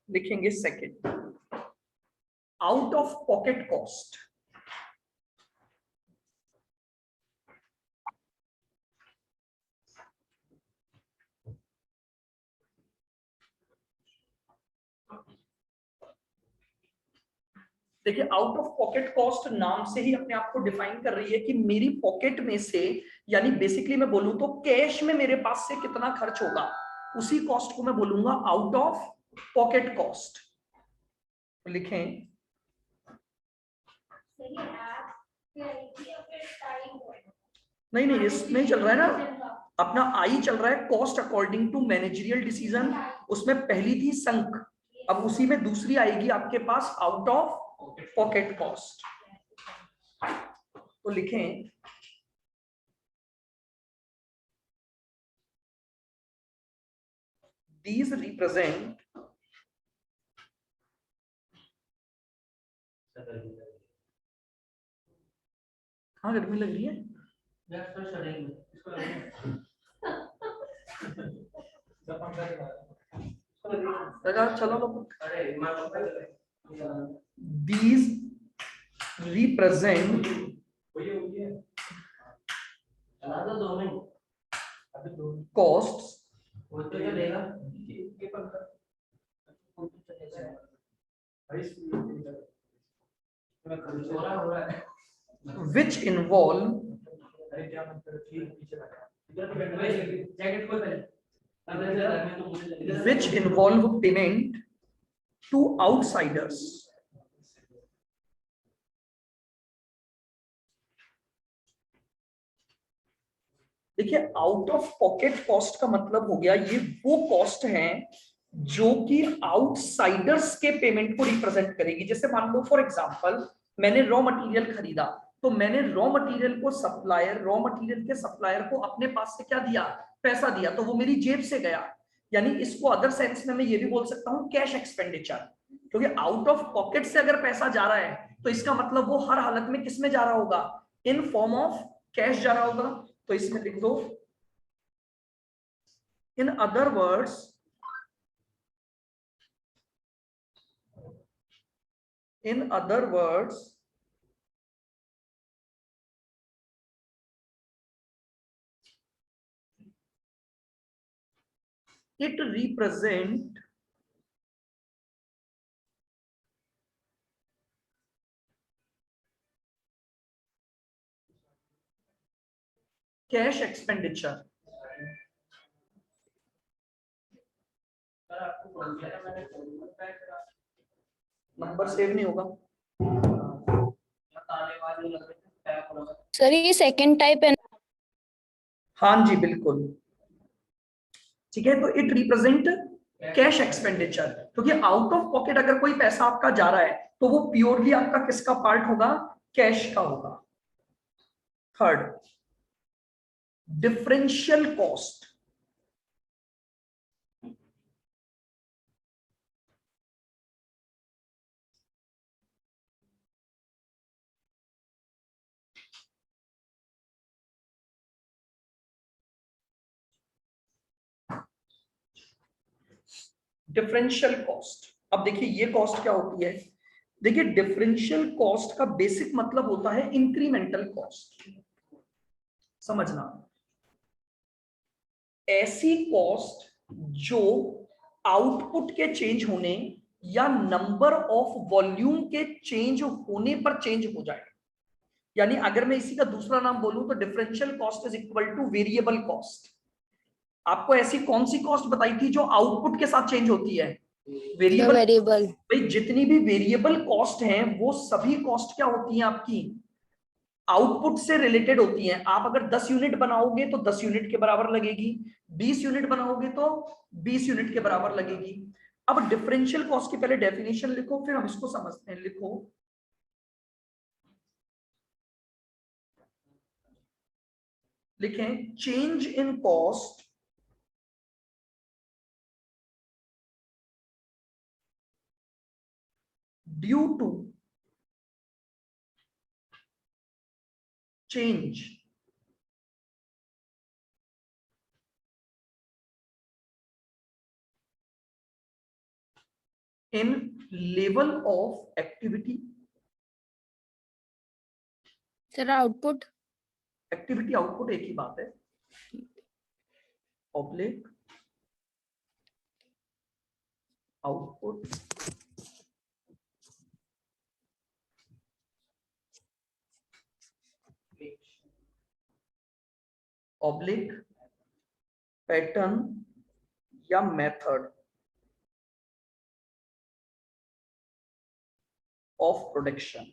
लिखेंगे second, out of pocket cost. देखिए out of pocket cost नाम से ही अपने आप को डिफाइन कर रही है कि मेरी पॉकेट में से, यानी बेसिकली मैं बोलूं तो कैश में मेरे पास से कितना खर्च होगा, उसी कॉस्ट को मैं बोलूंगा आउट ऑफ पॉकेट कॉस्ट। लिखें, नहीं नहीं इसमें चल रहा है ना अपना आई चल रहा है cost according to managerial decision, उसमें पहली थी संक, अब उसी में दूसरी आएगी आपके pass out of pocket cost. तो लिखें these represent हाँ गर्मी लग रही है चलो these represent costs which involve payment to outsiders. देखिए आउट ऑफ पॉकेट कॉस्ट का मतलब हो गया ये वो कॉस्ट है जो कि आउटसाइडर्स के पेमेंट को रिप्रेजेंट करेगी। जैसे मान लो फॉर एग्जांपल मैंने रॉ मटेरियल खरीदा, तो मैंने रॉ मटेरियल को रॉ मटेरियल के सप्लायर को अपने पास से क्या दिया, पैसा दिया, तो वो मेरी जेब से गया, यानी इसको अदर सेंस में मैं ये भी बोल सकता हूं कैश एक्सपेंडिचर, क्योंकि आउट ऑफ पॉकेट से अगर पैसा जा रहा है तो इसका मतलब वो हर हालत में किस में जा रहा होगा, इन फॉर्म ऑफ कैश जा रहा होगा। तो इसमें लिख दो in other words it represent cash expenditure। Number save नहीं होगा सर, ये सेकंड टाइप है। हाँ जी बिल्कुल ठीक है। तो इट रिप्रेजेंट कैश एक्सपेंडिचर, क्योंकि आउट ऑफ पॉकेट अगर कोई पैसा आपका जा रहा है तो वो प्योरली आपका किसका पार्ट होगा, कैश का होगा। Third, differential cost. Differential cost, अब देखिए ये कॉस्ट क्या होती है। देखिए डिफरेंशियल कॉस्ट का बेसिक मतलब होता है इंक्रीमेंटल कॉस्ट। समझना, ऐसी कॉस्ट जो आउटपुट के चेंज होने या नंबर ऑफ वॉल्यूम के चेंज होने पर चेंज हो जाए। यानी अगर मैं इसी का दूसरा नाम बोलूं तो differential cost is equal two variable cost. आपको ऐसी कौन सी कॉस्ट बताई थी जो आउटपुट के साथ चेंज होती है, वेरिएबल। भाई जितनी भी वेरिएबल कॉस्ट हैं वो सभी कॉस्ट क्या होती हैं आपकी, आउटपुट से रिलेटेड होती हैं। आप अगर 10 यूनिट बनाओगे तो 10 यूनिट के बराबर लगेगी, 20 यूनिट बनाओगे तो 20 यूनिट के बराबर लगेगी। अब डिफरेंशियल कॉस्ट की पहले डेफिनेशन लिखो, फिर हम इसको समझते हैं। लिखो, लिखें change in cost due to change in level of activity, sir output, activity output एक ही बात है, ऑब्लिक आउटपुट ऑब्लिक पैटर्न या मेथड ऑफ प्रोडक्शन।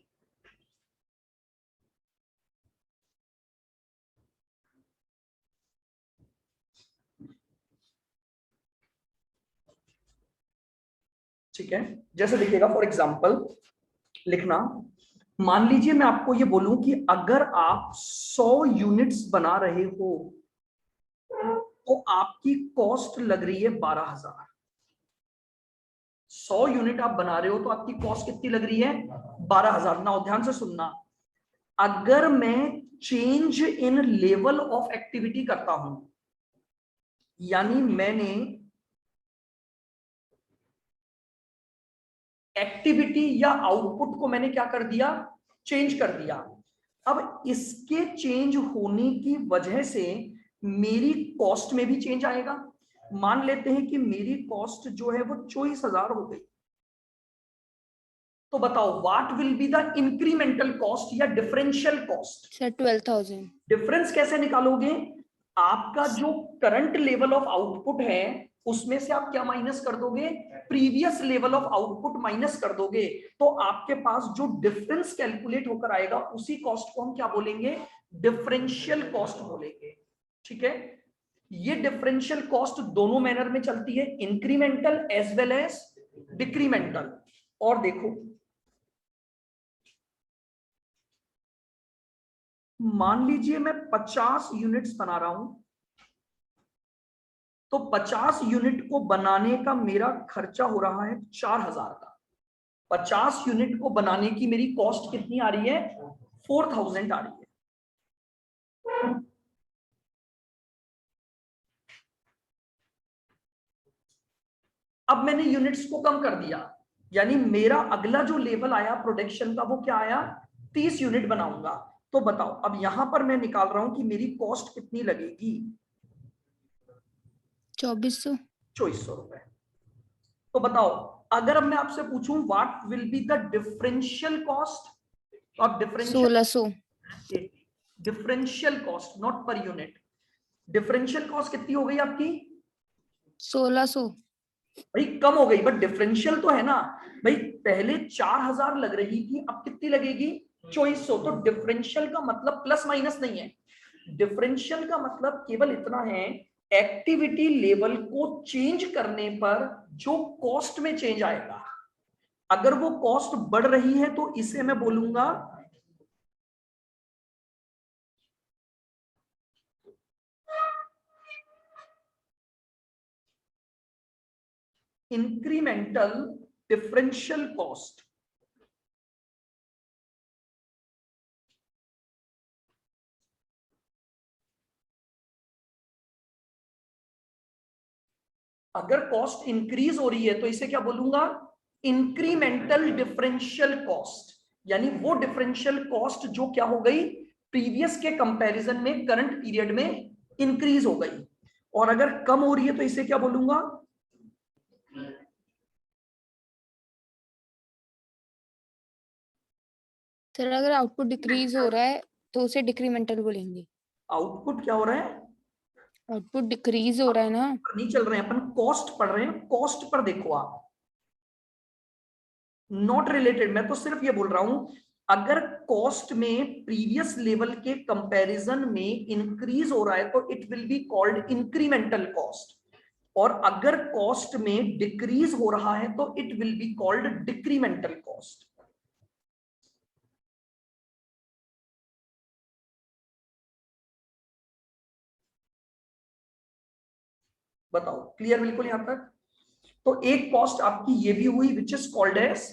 ठीक है, जैसे देखिएगा फॉर एग्जांपल लिखना, मान लीजिए मैं आपको ये बोलूं कि अगर आप 100 यूनिट्स बना रहे हो तो आपकी कॉस्ट लग रही है 12,000। 100 यूनिट आप बना रहे हो तो आपकी कॉस्ट कितनी लग रही है? 12,000। ना ध्यान से सुनना, अगर मैं change in level of activity करता हूं, यानी मैंने एक्टिविटी या आउटपुट को मैंने क्या कर दिया? चेंज कर दिया। अब इसके चेंज होने की वजह से मेरी कॉस्ट में भी चेंज आएगा। मान लेते हैं कि मेरी कॉस्ट जो है वो 24,000 हो गई, तो बताओ what will be the incremental cost या डिफरेंशियल कॉस्ट? सर 12,000। डिफरेंस कैसे निकालोगे? आपका जो करंट लेवल ऑफ आउटपुट है उसमें से आप क्या माइनस कर दोगे? Previous level of output minus कर दोगे, तो आपके पास जो डिफरेंस कैलकुलेट होकर आएगा उसी कॉस्ट को हम क्या बोलेंगे? डिफरेंशियल कॉस्ट बोलेंगे। ठीक है, ये डिफरेंशियल कॉस्ट दोनों मैनर में चलती है, incremental as well as decremental. और देखो, मान लीजिए मैं 50 यूनिट्स बना रहा हूं, तो 50 यूनिट को बनाने का मेरा खर्चा हो रहा है 4,000 का। 50 यूनिट को बनाने की मेरी कॉस्ट कितनी आ रही है? 4,000 आ रही है। अब मैंने यूनिट्स को कम कर दिया, यानी मेरा अगला जो लेवल आया प्रोडक्शन का वो क्या आया? 30 यूनिट बनाऊंगा। तो बताओ, अब यहां पर मैं निकाल रहा हूं कि मेरी कॉस्ट कितनी लगेगी? 2400। 2400 रुपए। तो बताओ, अगर अब मैं आपसे पूछूं what will be the differential cost? अब differential 1600। Differential cost not per unit, differential cost कितनी हो गई आपकी? 1600। भाई कम हो गई, बट डिफरेंशियल तो है ना भाई। पहले 4,000 लग रही थी, अब कितनी लगेगी? 2400। तो डिफरेंशियल का मतलब प्लस माइनस नहीं है, डिफरेंशियल का मतलब केवल इतना है, एक्टिविटी लेवल को चेंज करने पर जो कॉस्ट में चेंज आएगा, अगर वो कॉस्ट बढ़ रही है तो इसे मैं बोलूंगा इंक्रीमेंटल डिफरेंशियल कॉस्ट। अगर कॉस्ट इंक्रीज हो रही है तो इसे क्या बोलूंगा? इंक्रीमेंटल डिफरेंशियल कॉस्ट, यानी वो डिफरेंशियल कॉस्ट जो क्या हो गई? प्रीवियस के कंपैरिजन में करंट पीरियड में इंक्रीज हो गई। और अगर कम हो रही है तो इसे क्या बोलूंगा? सर अगर आउटपुट डिक्रीज हो रहा है तो उसे डिक्रीमेंटल बोलेंगे। आउटपुट क्या हो रहा है? आउटपुट डिक्रीज हो रहा है ना। नहीं चल रहे हैं, अपन कॉस्ट पढ़ रहे हैं, कॉस्ट पर देखो आप, नॉट रिलेटेड। मैं तो सिर्फ ये बोल रहा हूं, अगर कॉस्ट में प्रीवियस लेवल के कंपैरिजन में इंक्रीज हो रहा है तो it will be called incremental cost, और अगर कॉस्ट में डिक्रीज हो रहा है तो it will be called decremental cost. बताओ, क्लियर बिल्कुल यहां तक? तो एक कॉस्ट आपकी ये भी हुई which is called as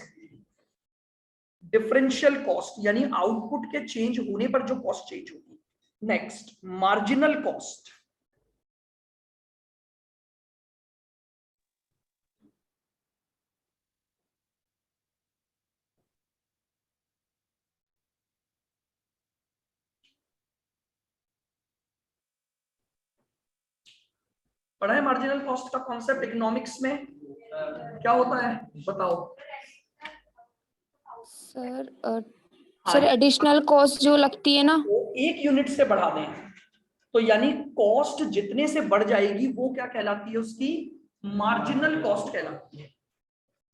differential cost, यानी आउटपुट के चेंज होने पर जो कॉस्ट चेंज होगी। Next, marginal cost. पढ़ा है मार्जिनल कॉस्ट का कॉन्सेप्ट इकोनॉमिक्स में? क्या होता है बताओ सर हाँ, एडिशनल कॉस्ट जो लगती है ना, वो एक यूनिट से बढ़ा दें तो यानी कॉस्ट जितने से बढ़ जाएगी वो क्या कहलाती है, उसकी मार्जिनल कॉस्ट कहलाती है।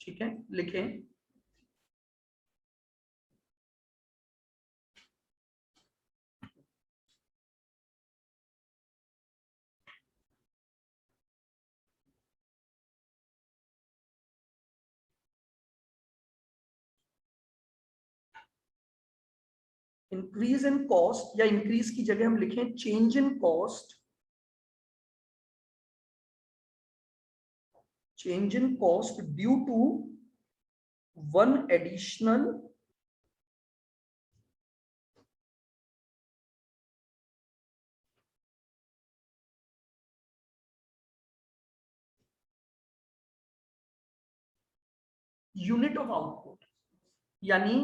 ठीक है, लिखें। इंक्रीज इन कॉस्ट, या इंक्रीज की जगह हम लिखें change in cost, change in cost due to one additional unit of output. यानी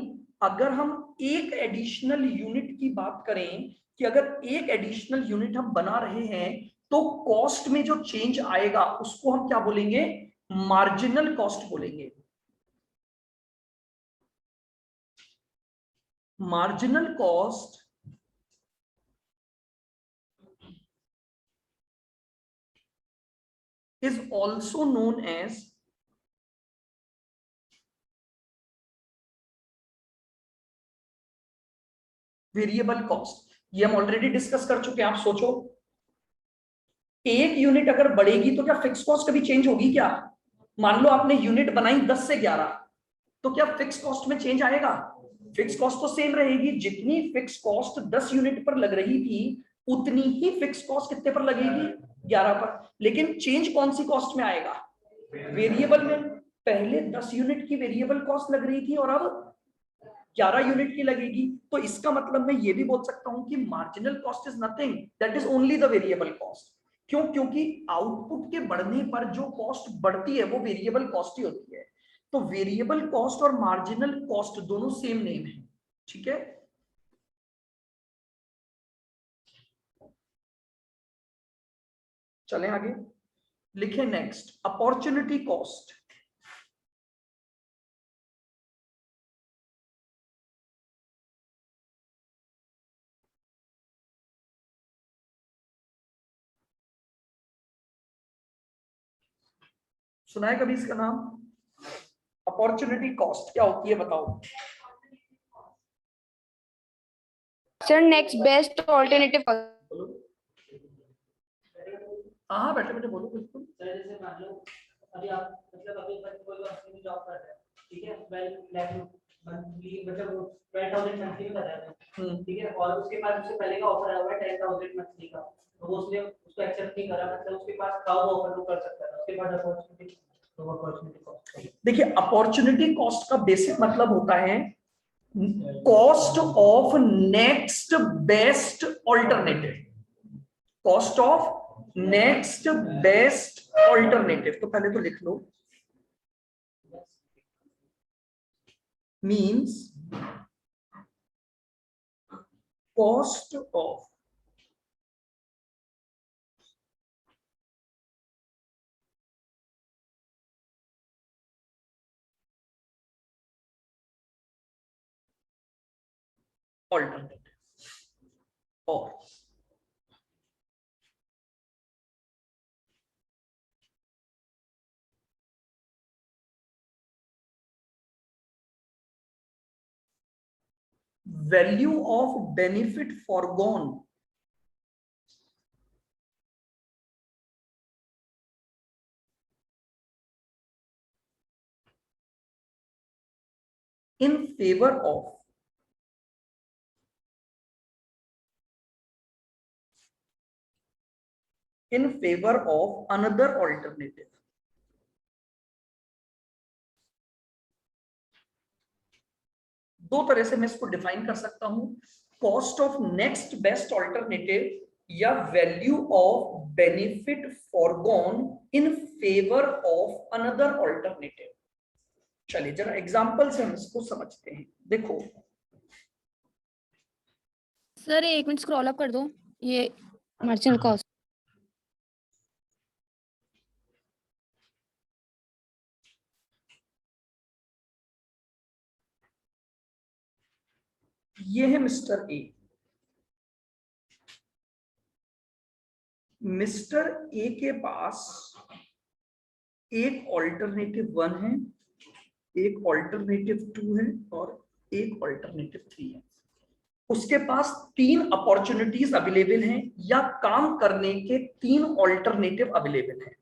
अगर हम एक एडिशनल यूनिट की बात करें कि अगर एक एडिशनल यूनिट हम बना रहे हैं तो कॉस्ट में जो चेंज आएगा उसको हम क्या बोलेंगे, मार्जिनल कॉस्ट बोलेंगे। Marginal cost is also known as variable cost. ये हम ऑलरेडी डिस्कस कर चुके हैं। आप सोचो, एक यूनिट अगर बढ़ेगी तो क्या फिक्स कॉस्ट कभी चेंज होगी क्या? मान लो आपने यूनिट बनाई 10 से 11, तो क्या फिक्स कॉस्ट में चेंज आएगा? फिक्स कॉस्ट तो सेम रहेगी। जितनी फिक्स कॉस्ट 10 यूनिट पर लग रही थी उतनी ही फिक्स कॉस्ट कितने पर लगेगी, 11 पर। लेकिन चेंज कौन सी कॉस्ट में आएगा, वेरिएबल में। पहले 10 यूनिट की वेरिएबल कॉस्ट लग रही थी और अब 11 यूनिट की लगेगी। तो इसका मतलब मैं ये भी बोल सकता हूं कि marginal cost is nothing, that is only the variable cost. क्यों? क्योंकि आउटपुट के बढ़ने पर जो कॉस्ट बढ़ती है वो वेरिएबल कॉस्ट ही होती है। तो वेरिएबल कॉस्ट और मार्जिनल कॉस्ट दोनों सेम नेम है। ठीक है, चलें आगे। लिखें नेक्स्ट अपॉर्चुनिटी कॉस्ट। सुना है कभी इसका नाम? अपॉर्चुनिटी कॉस्ट क्या होती है बताओ। Sir next best alternative. बोलो। हाँ हाँ, बैठे बैठे बोलो बिल्कुल। सर जैसे मान लो अभी आप मतलब अभी कोई कंपनी में जॉब कर रहे हैं, ठीक है, 12 लाख मंथली, मतलब 12,000 मंथली में कर रहे हैं, ठीक है, और उसके पास उससे पहले का ऑफर आया हुआ है 10,000 मंथली का, तो वो उसने उसको एक्सेप्ट नहीं करा, मतलब उसके पास था वो ऑफर, वो कर सकता था, उसके बाद अपॉर्चुनिटी, तो अपॉर्चुनिटी कॉस्ट। देखिए, अपॉर्चुनिटी कॉस्ट का बेसिक मतलब होता है cost of next best alternative. Cost of next best alternative, तो पहले तो लिख लो, मींस कॉस्ट ऑफ ऑल्टरनेटिव और value of benefit foregone in favor of another alternative। दो तरह से मैं इसको डिफाइन कर सकता हूं, cost of next best alternative या value of benefit forgone in favour of another alternative. चलिए जरा एग्जांपल से हम इसको समझते हैं। देखो सर 1 मिनट स्क्रॉल अप कर दो, ये मार्जिनल कॉस्ट। ये है मिस्टर ए। मिस्टर ए के पास एक ऑल्टरनेटिव 1 है, एक ऑल्टरनेटिव 2 है और एक ऑल्टरनेटिव 3 है। उसके पास 3 अपॉर्चुनिटीज अवेलेबल हैं या काम करने के 3 ऑल्टरनेटिव अवेलेबल हैं।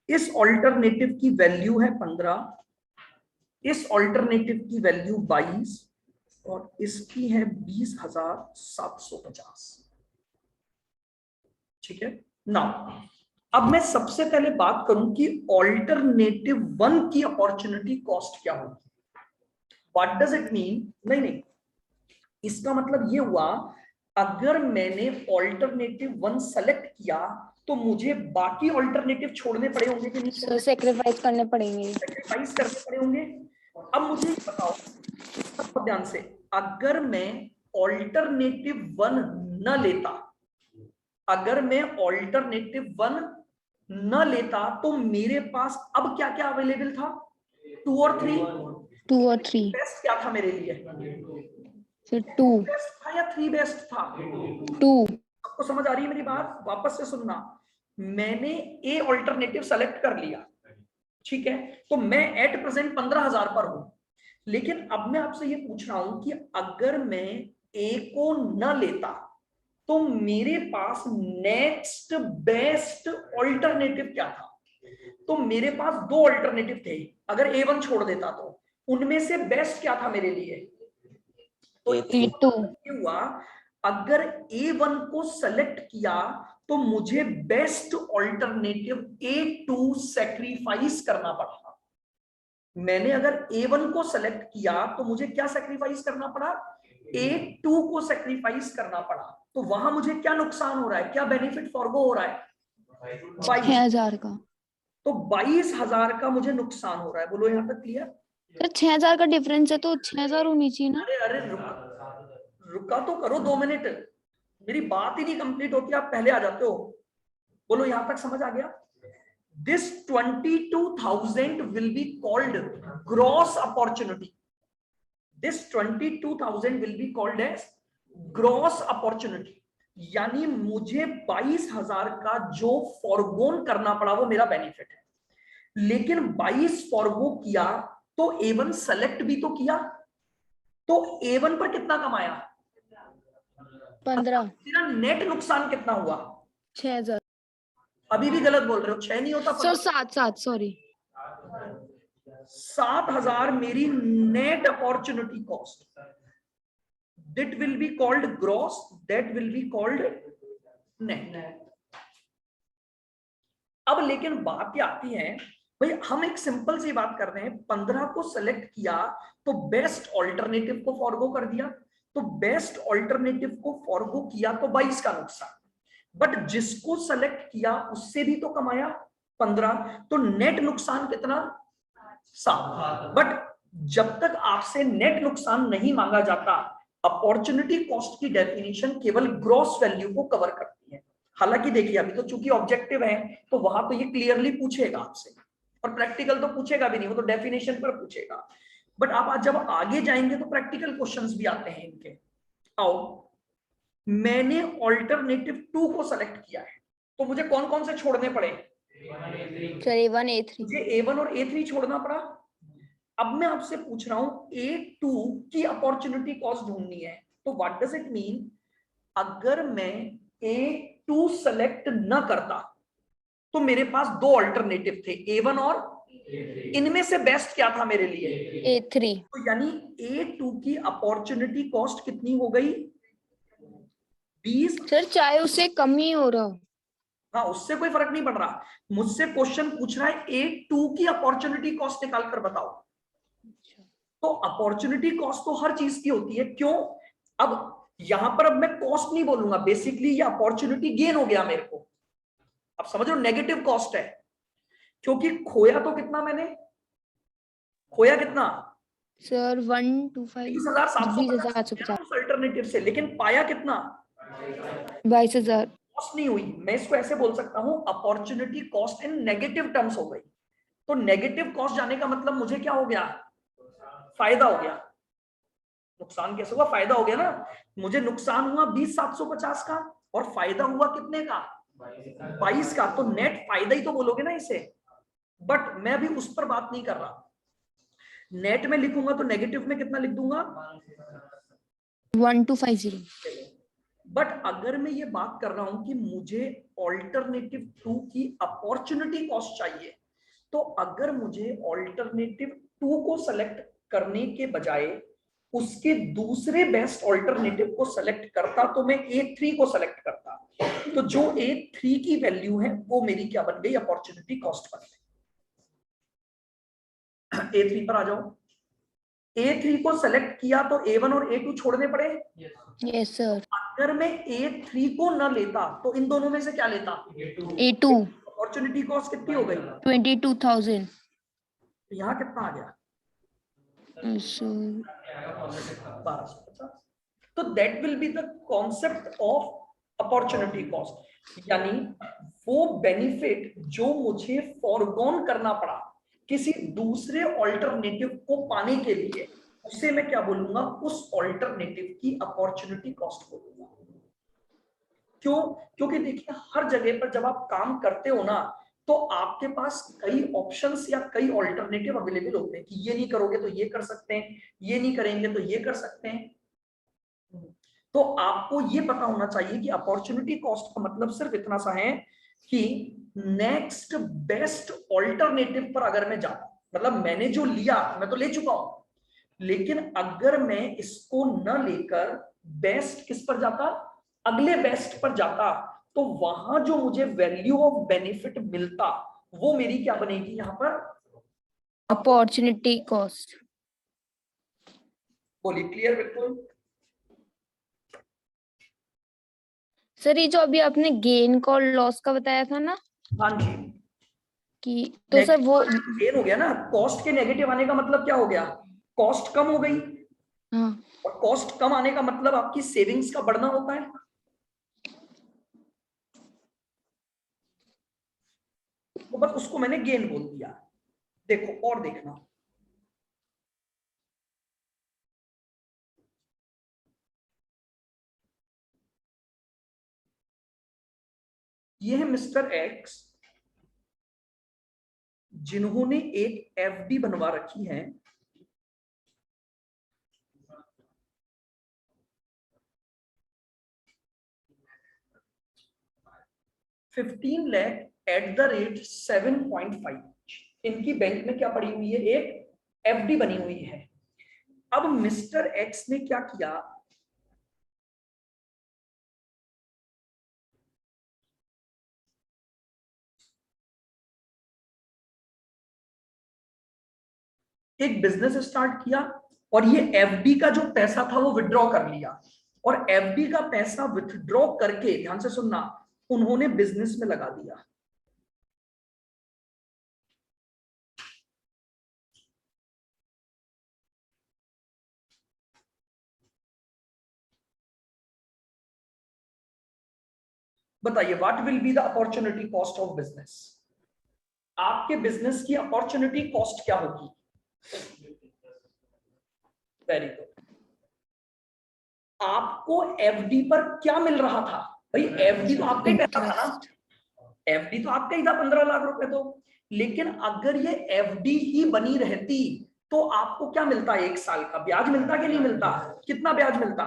इस ऑल्टरनेटिव की वैल्यू है 15, इस ऑल्टरनेटिव की वैल्यू 22 और इसकी है 20,750। ठीक है ना। अब मैं सबसे पहले बात करूं कि ऑल्टरनेटिव 1 की अपॉर्चुनिटी कॉस्ट क्या होगी। What does it mean? नहीं, इसका मतलब ये हुआ अगर मैंने ऑल्टरनेटिव 1 सेलेक्ट किया तो मुझे बाकी ऑल्टरनेटिव छोड़ने पड़े होंगे कि नहीं? सर सेक्रीफाइस करने पड़ेंगे। सेक्रीफाइस करने पड़े होंगे। अब मुझे बताओ सब ध्यान से, अगर मैं ऑल्टरनेटिव 1 न लेता, अगर मैं ऑल्टरनेटिव 1 न लेता तो मेरे पास अब क्या क्या अवेलेबल था? 2 और 3। 2 और 3। बेस्ट क्या था मेरे लिए? फिर 2 बेस्ट था या 3 बेस्ट था? 2। आपको समझ आ रही है मेरी बात? वापस से सुनना, मैंने ए ऑल्टरनेटिव सेलेक्ट कर लिया, ठीक है, तो मैं एट प्रेजेंट 15,000 पर हूं। लेकिन अब मैं आपसे ये पूछ रहा हूं कि अगर मैं ए को न लेता तो मेरे पास नेक्स्ट बेस्ट ऑल्टरनेटिव क्या था? तो मेरे पास 2 ऑल्टरनेटिव थे। अगर A1 छोड़ देता तो उनमें से बेस्ट क्या था मेरे लिए? तो ये हुआ अगर A1 को सेलेक्ट किया तो मुझे बेस्ट ऑल्टरनेटिव A2 सैक्रिफाइस करना पड़ा। मैंने अगर A1 को सेलेक्ट किया तो मुझे क्या सैक्रिफाइस करना पड़ा? A2 को सैक्रिफाइस करना पड़ा। तो वहां मुझे क्या नुकसान हो रहा है, क्या बेनिफिट फॉरगो हो रहा है? 6,000 का। तो 22,000 का मुझे नुकसान हो रहा है। बोलो यहां तक क्लियर? सर 6,000 का डिफरेंस है तो 6,000 होनी चाहिए ना। अरे रुका तो करो 2 मिनट, मेरी बात ही नहीं कंप्लीट होती, आप पहले आ जाते हो। बोलो यहां तक समझ आ गया? This 22,000 will be called gross opportunity. This 22,000 will be called as gross opportunity. यानी मुझे 22,000 का जो फॉरगोन करना पड़ा वो मेरा बेनिफिट है। लेकिन 22 फॉरगो किया तो A1 सेलेक्ट भी तो किया, तो A1 पर कितना कमाया? 15। तेरा नेट नुकसान कितना हुआ? 6,000। अभी भी गलत बोल रहे हो, 6 नहीं होता सर 7 सॉरी 7,000 मेरी net opportunity cost. That will be called gross, that will be called net. अब लेकिन बात ये आती है भाई, हम एक सिंपल सी बात कर रहे हैं, 15 को सेलेक्ट किया तो बेस्ट ऑल्टरनेटिव को फॉरगो कर दिया, तो बेस्ट ऑल्टरनेटिव को फॉरगो किया तो 22 का नुकसान। बट जिसको सेलेक्ट किया उससे भी तो कमाया 15, तो नेट नुकसान कितना? 7। बट जब तक आपसे नेट नुकसान नहीं मांगा जाता, अपॉर्चुनिटी कॉस्ट की डेफिनेशन केवल ग्रॉस वैल्यू को कवर करती है। हालांकि देखिए अभी तो चूंकि ऑब्जेक्टिव है तो वहां तो ये क्लियरली पूछेगा आपसे, और प्रैक्टिकल तो पूछेगा भी नहीं, वो तो डेफिनेशन पर पूछेगा। बट आप आज जब आगे जाएंगे तो प्रैक्टिकल क्वेश्चंस भी आते हैं इनके। आओ, मैंने ऑल्टरनेटिव 2 को सेलेक्ट किया है तो मुझे कौन कौन से छोड़ने पड़े? Sir A1 A3। मुझे A1 और A3 छोड़ना पड़ा। अब मैं आपसे पूछ रहा हूं A2 की अपॉर्चुनिटी कॉस्ट ढूंढनी है, तो व्हाट डज इट मीन? अगर मैं A2 सेलेक्ट न करता तो मेरे पास 2 ऑल्टरनेटिव थे, A1 और इनमें से बेस्ट क्या था मेरे लिए? A3। तो यानी A2 की अपॉर्चुनिटी कॉस्ट कितनी हो गई? 20। सर चाहे उससे कम ही हो रहा हो। हाँ, उससे कोई फर्क नहीं पड़ रहा। मुझसे क्वेश्चन पूछ रहा है A2 की अपॉर्चुनिटी कॉस्ट निकाल कर बताओ। तो अपॉर्चुनिटी कॉस्ट तो हर चीज की होती है, क्यों? अब यहां पर अब मैं कॉस्ट नहीं बोलूंगा, बेसिकली ये अपॉर्चुनिटी गेन हो गया मेरे को। अब समझ लो नेगेटिव कॉस्ट है, क्योंकि खोया तो कितना मैंने? खोया कितना? सर 125 20,750 अल्टरनेटिव से, लेकिन पाया कितना? 22,000। कॉस्ट नहीं हुई। मैं इसको ऐसे बोल सकता हूं, opportunity cost in negative terms हो गई। तो नेगेटिव कॉस्ट जाने का मतलब मुझे क्या हो गया? फायदा हो गया, नुकसान कैसे हुआ, फायदा हो गया ना। मुझे नुकसान हुआ 20,750 का और फायदा हुआ कितने का, 22 का, तो नेट फायदा ही तो बोलोगे ना इसे। बट मैं भी उस पर बात नहीं कर रहा, नेट में लिखूंगा तो नेगेटिव में कितना लिख दूंगा, 1250। बट अगर मैं ये बात कर रहा हूं कि मुझे ऑल्टरनेटिव 2 की अपॉर्चुनिटी कॉस्ट चाहिए, तो अगर मुझे ऑल्टरनेटिव 2 को सेलेक्ट करने के बजाय उसके दूसरे बेस्ट ऑल्टरनेटिव को सेलेक्ट करता तो मैं A3 को सेलेक्ट करता, तो जो A3 की वैल्यू है वो मेरी क्या बन गई, अपॉर्चुनिटी कॉस्ट बन गई। A3 पर आ जाओ, A3 को सेलेक्ट किया तो A1 और A2 छोड़ने पड़े। Yes sir. अगर मैं A3 को न लेता तो इन दोनों में से क्या लेता, A2। अपॉर्चुनिटी कॉस्ट कितनी हो गई, 22,000। यहाँ कितना आ गया, 1250। तो that will be the concept of opportunity cost, यानी वो बेनिफिट जो मुझे फॉरगॉन करना पड़ा किसी दूसरे ऑल्टरनेटिव को पाने के लिए, उसे मैं क्या बोलूंगा, उस ऑल्टरनेटिव की अपॉर्चुनिटी कॉस्ट बोलूंगा। क्यों, क्योंकि देखिए हर जगह पर जब आप काम करते हो ना, तो आपके पास कई ऑप्शंस या कई ऑल्टरनेटिव अवेलेबल होते हैं कि ये नहीं करोगे तो ये कर सकते हैं, ये नहीं करेंगे तो ये कर सकते हैं। तो आपको ये पता होना चाहिए कि अपॉर्चुनिटी कॉस्ट का मतलब सिर्फ इतना सा है कि नेक्स्ट बेस्ट ऑल्टरनेटिव पर अगर मैं जाऊं, मतलब मैंने जो लिया मैं तो ले चुका हूं, लेकिन अगर मैं इसको न लेकर बेस्ट किस पर जाता, अगले बेस्ट पर जाता, तो वहां जो मुझे वैल्यू ऑफ बेनिफिट मिलता वो मेरी क्या बनेगी, यहां पर अपॉर्चुनिटी कॉस्ट। बोलिए, क्लियर बिल्कुल। सर ये जो अभी आपने गेन का और लॉस का बताया था ना, हाँ जी, कि तो सर वो गेन हो गया ना, कॉस्ट के नेगेटिव आने का मतलब क्या हो गया, कॉस्ट कम हो गई, हाँ और कॉस्ट कम आने का मतलब आपकी सेविंग्स का बढ़ना होता है। तो बस उसको मैंने गेन बोल दिया। देखो और देखना, ये है मिस्टर एक्स, जिन्होंने एक एफडी बनवा रखी है 15 लाख एट द रेट 7.5। इनकी बैंक में क्या पड़ी हुई है, एक एफडी बनी हुई है। अब मिस्टर एक्स ने क्या किया, एक बिजनेस स्टार्ट किया और ये एफडी का जो पैसा था वो विड्रॉ कर लिया, और एफडी का पैसा विथड्रॉ करके, ध्यान से सुनना, उन्होंने बिजनेस में लगा दिया। बताइए what will be the opportunity cost of business, आपके बिजनेस की अपॉर्चुनिटी कॉस्ट क्या होगी। Very good. आपको एफडी पर क्या मिल रहा था, भाई एफडी तो आपका ही पैसा था ना, एफडी तो आपका ही था 15 लाख रुपए तो, लेकिन अगर ये एफडी ही बनी रहती तो आपको क्या मिलता, 1 साल का ब्याज मिलता कि नहीं मिलता, कितना ब्याज मिलता,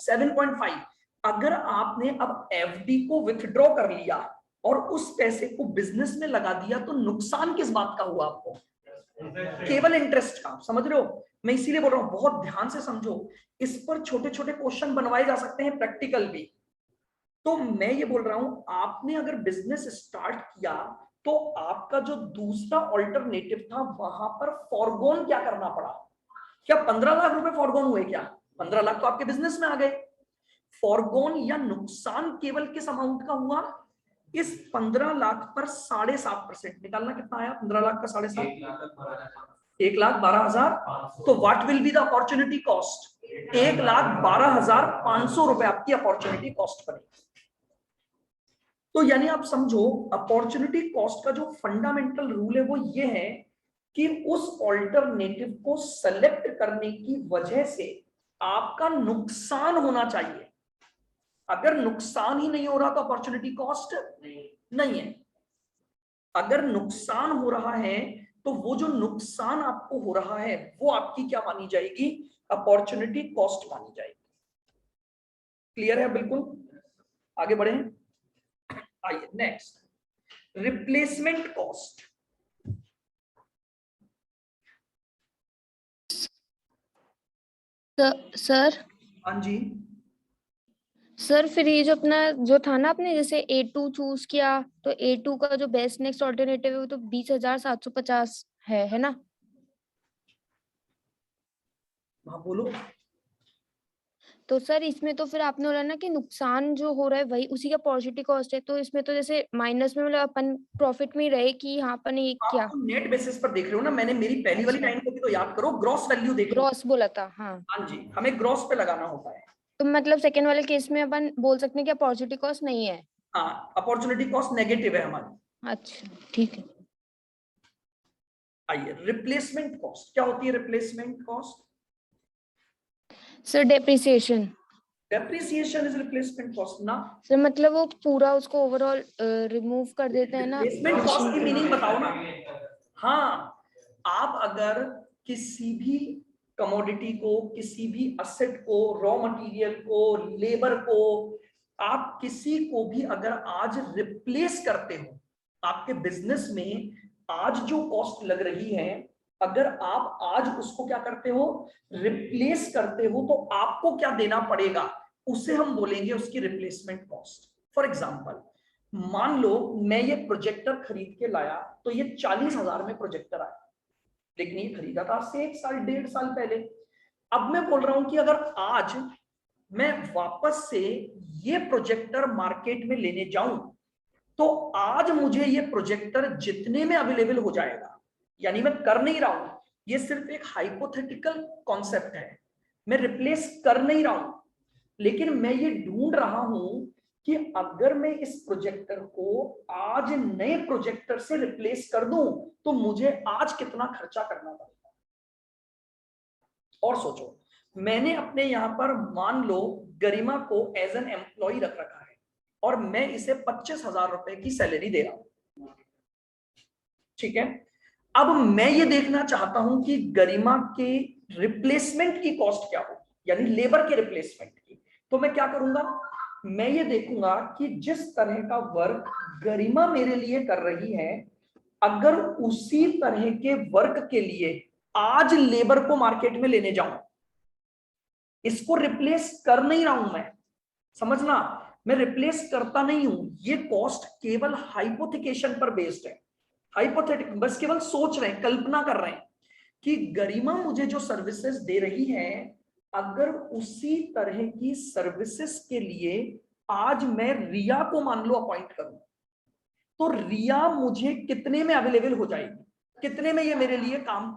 7.5। अगर आपने अब एफडी को विथड्रॉ कर लिया और उस पैसे को बिजनेस में लगा दिया, तो नुकसान किस बात का हुआ आपको, केवल इंटरेस्ट का। समझ रहे हो, मैं इसीलिए बोल रहा हूं बहुत ध्यान से समझो, इस पर छोटे छोटे क्वेश्चन बनवाए जा सकते हैं, प्रैक्टिकल भी। तो मैं ये बोल रहा हूं, आपने अगर बिजनेस स्टार्ट किया तो आपका जो दूसरा ऑल्टरनेटिव था वहां पर फॉरगोन क्या करना पड़ा, क्या 15 लाख रुपए फॉरगोन हुए, क्या 15 लाख तो आपके बिजनेस में आ गए। फॉरगोन या नुकसान केवल किस अमाउंट का हुआ, इस 15 लाख पर 7.5% निकालना, कितना आया 15 लाख का 7.5, 1,12,000। तो what will be the opportunity cost, 1,12,500 रुपए आपकी अपॉर्चुनिटी कॉस्ट बनेगी। तो यानी आप समझो, अपॉर्चुनिटी कॉस्ट का जो फंडामेंटल रूल है वो ये है कि उस ऑल्टरनेटिव को सेलेक्ट करने की वजह से आपका नुकसान होना चाहिए। अगर नुकसान ही नहीं हो रहा तो अपॉर्चुनिटी कॉस्ट नहीं है। अगर नुकसान हो रहा है तो वो जो नुकसान आपको हो रहा है वो आपकी क्या मानी जाएगी? अपॉर्चुनिटी कॉस्ट मानी जाएगी। क्लियर है? बिल्कुल। आगे बढ़े, आइए नेक्स्ट, रिप्लेसमेंट कॉस्ट। सर हाँ जी, सर फिर ये जो अपना जो था ना, आपने जैसे A2 चूज किया, तो A2 का जो बेस्ट नेक्स्ट ऑल्टरनेटिव है वो तो 20,750 है ना? हाँ बोलो। तो सर इसमें तो फिर आपने बोला ना कि नुकसान जो हो रहा है वही उसी का पॉजिटिव कॉस्ट है, तो इसमें तो जैसे माइनस में, मतलब अपन प्रॉफिट में ही रहे कि यहाँ अपन ने आप क्या? तो नेट बेसिस पर देख रहे हो ना, मैंने मेरी पहली वाली अच्छा, लाइन को भी तो याद करो, ग्रॉस वैल्यू देखो। ग्रॉस बोला था, हाँ। हाँ जी, हमें ग्रॉस पे लगाना होता है। तो मतलब सेकेंड वाले केस में अपन बोल सकते हैं कि पॉजिटिव कॉस्ट नहीं है? हाँ, अपॉर्चुनिटी कॉस्ट नेगेटिव है हमारी। अच्छा ठीक है। आइए, रिप्लेसमेंट कॉस्ट क्या होती है? Replacement cost, sir depreciation. Depreciation is replacement cost ना। सर मतलब वो पूरा उसको ओवरऑल रिमूव कर देते हैं ना रिप्लेसमेंट कॉस्ट मशीन की के। मीनिंग बताओ ना। हाँ, आप अगर किसी भी कमोडिटी को, किसी भी असेट को, रॉ मटेरियल को, लेबर को, आप किसी को भी अगर आज रिप्लेस करते हो, आपके बिजनेस में आज जो कॉस्ट लग रही है, अगर आप आज उसको क्या करते हो? रिप्लेस करते हो, तो आपको क्या देना पड़ेगा? उसे हम बोलेंगे उसकी रिप्लेसमेंट कॉस्ट। फॉर एग्जाम्पल, मान लो मैं ये प्रोजेक्टर खरीद के लाया, तो ये 40,000 में प्रोजेक्टर आया, लेकिन ये खरीदा था आज से 1 साल 1.5 साल पहले। अब मैं बोल रहा हूं कि अगर आज मैं वापस से ये प्रोजेक्टर मार्केट में लेने जाऊं, तो आज मुझे ये प्रोजेक्टर जितने में अवेलेबल हो जाएगा, यानी मैं कर नहीं रहा हूं, ये सिर्फ एक हाइपोथेटिकल कॉन्सेप्ट है, मैं रिप्लेस कर नहीं रहा हूं, लेकिन मैं ये ढूंढ रहा हूं कि अगर मैं इस प्रोजेक्टर को आज नए प्रोजेक्टर से रिप्लेस कर दूं, तो मुझे आज कितना खर्चा करना पड़ेगा। और सोचो, मैंने अपने यहां पर मान लो गरिमा को एज एन एम्प्लॉय रख रखा है, और मैं इसे 25,000 रुपए की सैलरी दे रहा हूं, ठीक है। अब मैं ये देखना चाहता हूं कि गरिमा के रिप्लेसमेंट की कॉस्ट क्या हो, यानी लेबर के रिप्लेसमेंट की। तो मैं क्या करूंगा? मैं ये देखूंगा कि जिस तरह का वर्क गरिमा मेरे लिए कर रही है, अगर उसी तरह के वर्क के लिए आज लेबर को मार्केट में लेने जाऊं, इसको रिप्लेस कर नहीं रहा हूं मैं, समझना, मैं रिप्लेस करता नहीं हूं, ये कॉस्ट केवल हाइपोथिकेशन पर बेस्ड है। हाइपोथेटिक, बस केवल सोच रहे हैं, कल्पना कर रहे हैं कि गरिमा मुझे जो सर्विसेज दे रही है, अगर उसी तरह की सर्विसेज के लिए आज मैं रिया को मान लो अपॉइंट करूं, तो रिया मुझे कितने में अवेलेबल हो जाएगी? कितने में ये मेरे लिए काम,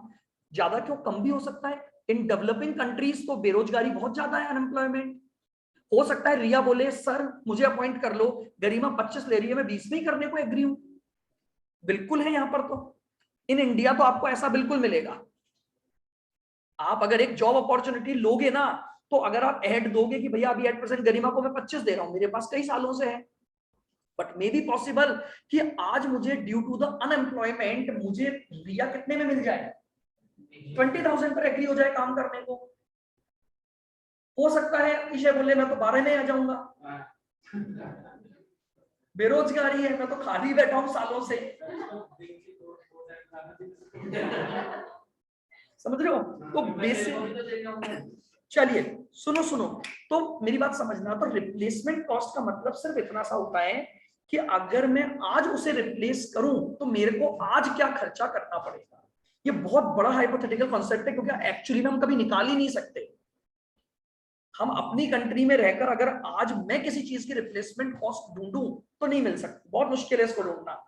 ज्यादा क्यों, कम भी हो सकता है। इन डेवलपिंग कंट्रीज तो बेरोजगारी बहुत ज्यादा है, अनएम्प्लॉयमेंट। हो सकता है रिया बोले सर मुझे अपॉइंट कर लो, गरिमा 25 ले रही है, मैं 20 में ही करने को एग्री हूं। बिल्कुल है, यहां पर तो इन इंडिया तो आपको ऐसा बिल्कुल मिलेगा। आप अगर एक जॉब अपॉर्चुनिटी लोगे ना, तो अगर आप ऐड दोगे कि भैया अभी 8% गरिमा को मैं 25 दे रहा हूं, मेरे पास कई सालों से है, बट मे बी पॉसिबल कि आज मुझे ड्यू टू द अनएम्प्लॉयमेंट मुझे रिया कितने में मिल जाए? 20,000 पर एग्री हो जाए काम करने को। हो सकता है ईशा बोले मैं तो 12 में आ जाऊंगा, बेरोजगारी है, मैं तो खाली बैठा हूं सालों से, समझ रहे हो? तो बेसिक, चलिए सुनो सुनो, तो मेरी बात समझना, तो रिप्लेसमेंट कॉस्ट का मतलब सिर्फ इतना सा होता है कि अगर मैं आज उसे रिप्लेस करूं, तो मेरे को आज क्या खर्चा करना पड़ेगा। ये बहुत बड़ा हाइपोथेटिकल कॉन्सेप्ट है, क्योंकि एक्चुअली में हम कभी निकाल ही नहीं सकते। हम अपनी कंट्री में रहकर अगर आज मैं किसी चीज की रिप्लेसमेंट कॉस्ट ढूंढूं, तो नहीं मिल सकती, बहुत मुश्किल है इसको ढूंढना।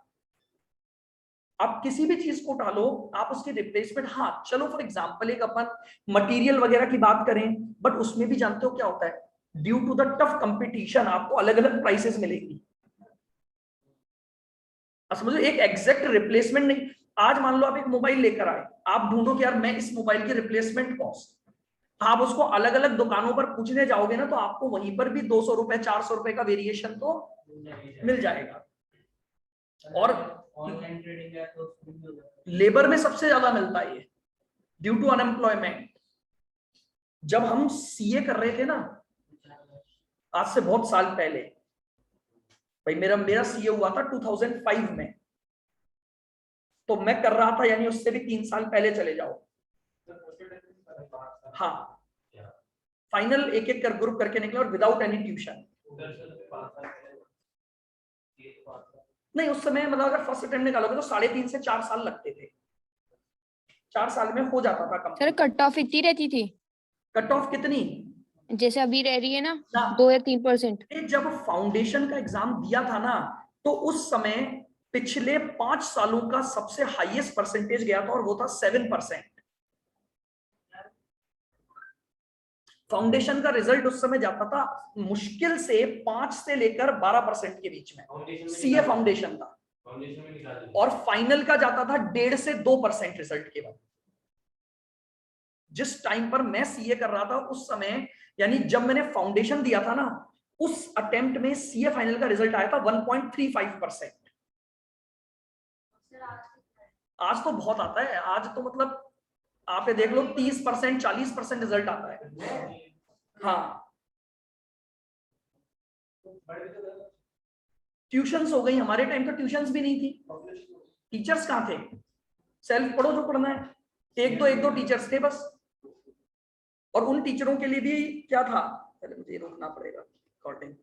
आप किसी भी चीज को डालो, आप उसकी रिप्लेसमेंट, हाँ चलो फॉर एग्जांपल एक अपन मटेरियल वगैरह की बात करें, बट उसमें भी जानते हो क्या होता है, due to the tough competition आपको अलग अलग प्राइसेस मिलेगी। समझो एक एग्जैक्ट रिप्लेसमेंट नहीं, आज मान लो आप एक मोबाइल लेकर आए, आप ढूंढो कि यार मैं इस मोबाइल की रिप्लेसमेंट कॉस्ट, आप उसको अलग अलग दुकानों पर पूछने जाओगे ना, तो आपको वहीं पर भी 200 रुपए 400 रुपए का वेरिएशन तो मिल जाएगा। और ऑनलाइन ट्रेडिंग है तो लेबर में सबसे ज्यादा मिलता है ये, ड्यू टू अनएम्प्लॉयमेंट। जब हम सीए कर रहे थे ना, आज से बहुत साल पहले, भाई मेरा सीए हुआ था 2005 में, तो मैं कर रहा था, यानी उससे भी 3 साल पहले चले जाओ। हाँ, फाइनल एक एक कर ग्रुप करके निकले और विदाउट एनी ट्यूशन। नहीं, उस समय मतलब अगर फर्स्ट अटेम्प्ट निकालोगे तो 3.5 से 4 साल लगते थे, 4 साल में हो जाता था सर कंप्लीट। कट ऑफ इतनी रहती थी? कट ऑफ कितनी? जैसे अभी रह रही है ना, ना। 2 या 3%। जब फाउंडेशन का एग्जाम दिया था ना, तो उस समय पिछले 5 सालों का सबसे हाईएस्ट परसेंटेज गया था, और वो था 7%। फाउंडेशन का रिजल्ट उस समय जाता था मुश्किल से 5 से लेकर 12% के बीच में, सीए फाउंडेशन का, और फाइनल का जाता था 1.5 से 2% रिजल्ट के बाद। जिस टाइम पर मैं सीए कर रहा था उस समय, यानी जब मैंने फाउंडेशन दिया था ना, उस अटेम्प्ट में सीए फाइनल का रिजल्ट आया था 1.35%। आज तो बहुत आता है, आज तो मतलब आप ये देख लो 30% 40% रिजल्ट आता है। हाँ, ट्यूशंस हो गई, हमारे टाइम तो ट्यूशंस भी नहीं थी, टीचर्स कहाँ थे, सेल्फ पढ़ो जो पढ़ना है, एक दो टीचर्स थे बस। और उन टीचरों के लिए भी क्या था, पहले मुझे रोकना पड़ेगा रिकॉर्डिंग।